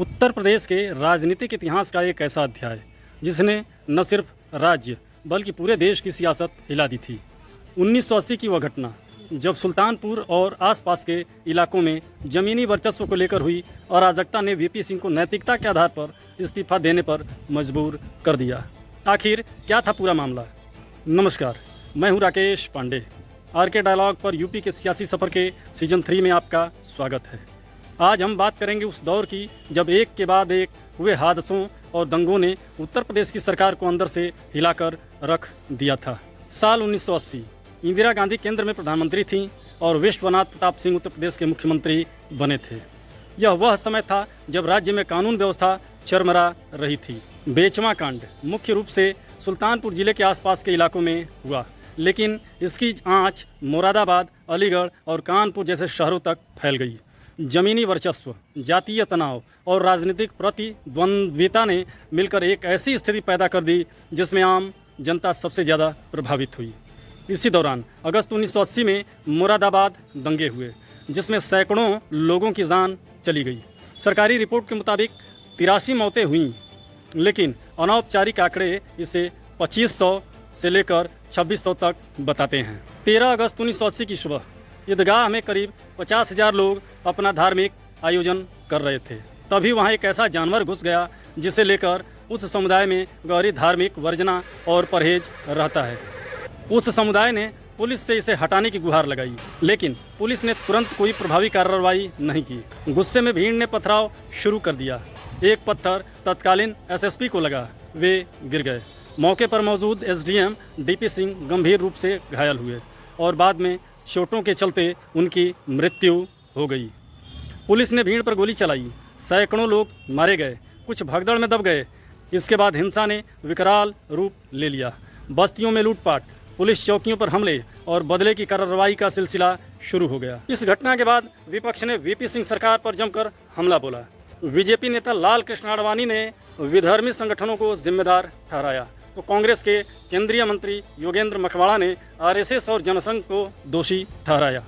उत्तर प्रदेश के राजनीतिक इतिहास का एक ऐसा अध्याय जिसने न सिर्फ राज्य बल्कि पूरे देश की सियासत हिला दी थी। 1980 की वह घटना जब सुल्तानपुर और आसपास के इलाकों में ज़मीनी वर्चस्व को लेकर हुई अराजकता ने वीपी सिंह को नैतिकता के आधार पर इस्तीफा देने पर मजबूर कर दिया। आखिर क्या था पूरा मामला? नमस्कार, मैं हूं राकेश पांडे। आरके डायलॉग पर यूपी के सियासी सफ़र के सीजन 3 में आपका स्वागत है। आज हम बात करेंगे उस दौर की जब एक के बाद एक हुए हादसों और दंगों ने उत्तर प्रदेश की सरकार को अंदर से हिलाकर रख दिया था। साल 1980, इंदिरा गांधी केंद्र में प्रधानमंत्री थीं और विश्वनाथ प्रताप सिंह उत्तर प्रदेश के मुख्यमंत्री बने थे। यह वह समय था जब राज्य में कानून व्यवस्था चरमरा रही थी। बेचवा कांड मुख्य रूप से सुल्तानपुर जिले के आसपास के इलाकों में हुआ, लेकिन इसकी आंच मुरादाबाद, अलीगढ़ और कानपुर जैसे शहरों तक फैल गई। जमीनी वर्चस्व, जातीय तनाव और राजनीतिक प्रतिद्वंद्विता ने मिलकर एक ऐसी स्थिति पैदा कर दी जिसमें आम जनता सबसे ज़्यादा प्रभावित हुई। इसी दौरान अगस्त 1980 में मुरादाबाद दंगे हुए, जिसमें सैकड़ों लोगों की जान चली गई। सरकारी रिपोर्ट के मुताबिक 83 मौतें हुईं, लेकिन अनौपचारिक आंकड़े इसे 2500 से लेकर 2600 तक बताते हैं। 13 अगस्त 1980 की सुबह ईदगाह में करीब 50,000 लोग अपना धार्मिक आयोजन कर रहे थे। तभी वहां एक ऐसा जानवर घुस गया जिसे लेकर उस समुदाय में गहरी धार्मिक वर्जना और परहेज रहता है। उस समुदाय ने पुलिस से इसे हटाने की गुहार लगाई, लेकिन पुलिस ने तुरंत कोई प्रभावी कार्रवाई नहीं की। गुस्से में भीड़ ने पथराव शुरू कर दिया। एक पत्थर तत्कालीन एसएसपी को लगा, वे गिर गए। मौके पर मौजूद एसडीएम डीपी सिंह गंभीर रूप से घायल हुए और बाद में चोटों के चलते उनकी मृत्यु हो गई। पुलिस ने भीड़ पर गोली चलाई, सैकड़ों लोग मारे गए, कुछ भगदड़ में दब गए। इसके बाद हिंसा ने विकराल रूप ले लिया। बस्तियों में लूटपाट, पुलिस चौकियों पर हमले और बदले की कार्रवाई का सिलसिला शुरू हो गया। इस घटना के बाद विपक्ष ने वीपी सिंह सरकार पर जमकर हमला बोला। बीजेपी नेता लाल कृष्ण आडवाणी ने विधर्मी संगठनों को जिम्मेदार ठहराया, तो कांग्रेस के केंद्रीय मंत्री योगेंद्र मखवाड़ा ने आरएसएस और जनसंघ को दोषी ठहराया।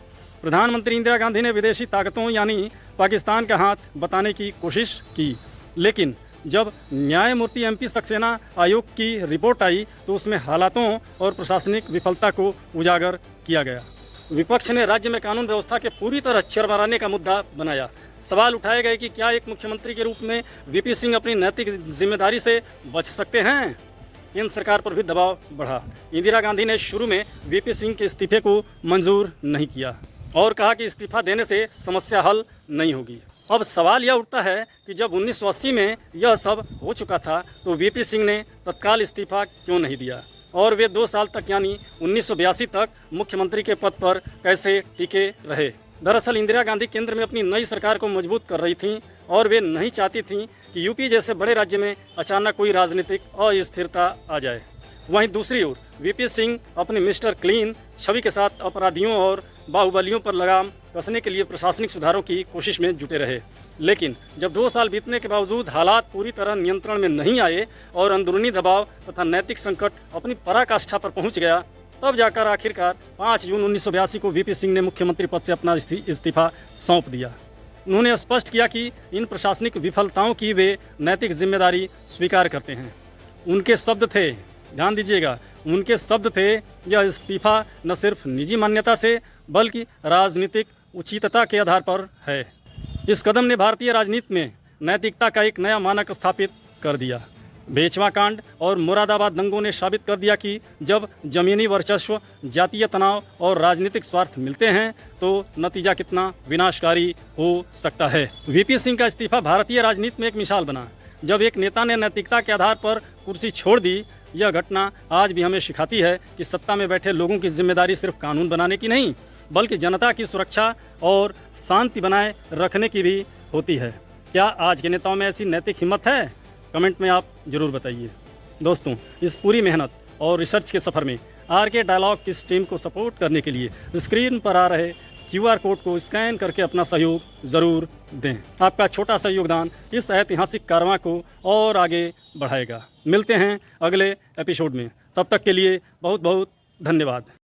प्रधानमंत्री इंदिरा गांधी ने विदेशी ताकतों यानी पाकिस्तान का हाथ बताने की कोशिश की, लेकिन जब न्यायमूर्ति एमपी सक्सेना आयोग की रिपोर्ट आई तो उसमें हालातों और प्रशासनिक विफलता को उजागर किया गया। विपक्ष ने राज्य में कानून व्यवस्था के पूरी तरह चरमराने का मुद्दा बनाया। सवाल उठाए गए कि क्या एक मुख्यमंत्री के रूप में वीपी सिंह अपनी नैतिक जिम्मेदारी से बच सकते हैं? केंद्र सरकार पर भी दबाव बढ़ा। इंदिरा गांधी ने शुरू में वीपी सिंह के इस्तीफे को मंजूर नहीं किया और कहा कि इस्तीफा देने से समस्या हल नहीं होगी। अब सवाल यह उठता है कि जब 1980 में यह सब हो चुका था तो वीपी सिंह ने तत्काल इस्तीफा क्यों नहीं दिया और वे 2 साल तक यानी 1982 तक मुख्यमंत्री के पद पर कैसे टिके रहे? दरअसल इंदिरा गांधी केंद्र में अपनी नई सरकार को मजबूत कर रही थीं और वे नहीं चाहती थीं कि यूपी जैसे बड़े राज्य में अचानक कोई राजनीतिक अस्थिरता आ जाए। वहीं दूसरी ओर वीपी सिंह अपनी मिस्टर क्लीन छवि के साथ अपराधियों और बाहुबलियों पर लगाम कसने के लिए प्रशासनिक सुधारों की कोशिश में जुटे रहे। लेकिन जब 2 साल बीतने के बावजूद हालात पूरी तरह नियंत्रण में नहीं आए और अंदरूनी दबाव तथा नैतिक संकट अपनी पराकाष्ठा पर पहुंच गया, तब जाकर आखिरकार 5 जून 1982 को वीपी सिंह ने मुख्यमंत्री पद से अपना इस्तीफा सौंप दिया। उन्होंने स्पष्ट किया कि इन प्रशासनिक विफलताओं की वे नैतिक जिम्मेदारी स्वीकार करते हैं। उनके शब्द थे, ध्यान दीजिएगा, उनके शब्द थे, यह इस्तीफा न सिर्फ निजी मान्यता से बल्कि राजनीतिक उचितता के आधार पर है। इस कदम ने भारतीय राजनीति में नैतिकता का एक नया मानक स्थापित कर दिया। बेचवा कांड और मुरादाबाद दंगों ने साबित कर दिया कि जब जमीनी वर्चस्व, जातीय तनाव और राजनीतिक स्वार्थ मिलते हैं तो नतीजा कितना विनाशकारी हो सकता है। वीपी सिंह का इस्तीफा भारतीय राजनीति में एक मिसाल बना। जब एक नेता ने नैतिकता के आधार पर कुर्सी छोड़ दी, यह घटना आज भी हमें सिखाती है कि सत्ता में बैठे लोगों की जिम्मेदारी सिर्फ कानून बनाने की नहीं बल्कि जनता की सुरक्षा और शांति बनाए रखने की भी होती है। क्या आज के नेताओं में ऐसी नैतिक हिम्मत है? कमेंट में आप जरूर बताइए। दोस्तों, इस पूरी मेहनत और रिसर्च के सफ़र में आरके डायलॉग की इस टीम को सपोर्ट करने के लिए स्क्रीन पर आ रहे QR कोड को स्कैन करके अपना सहयोग ज़रूर दें। आपका छोटा सा योगदान इस ऐतिहासिक कारवां को और आगे बढ़ाएगा। मिलते हैं अगले एपिसोड में, तब तक के लिए बहुत बहुत धन्यवाद।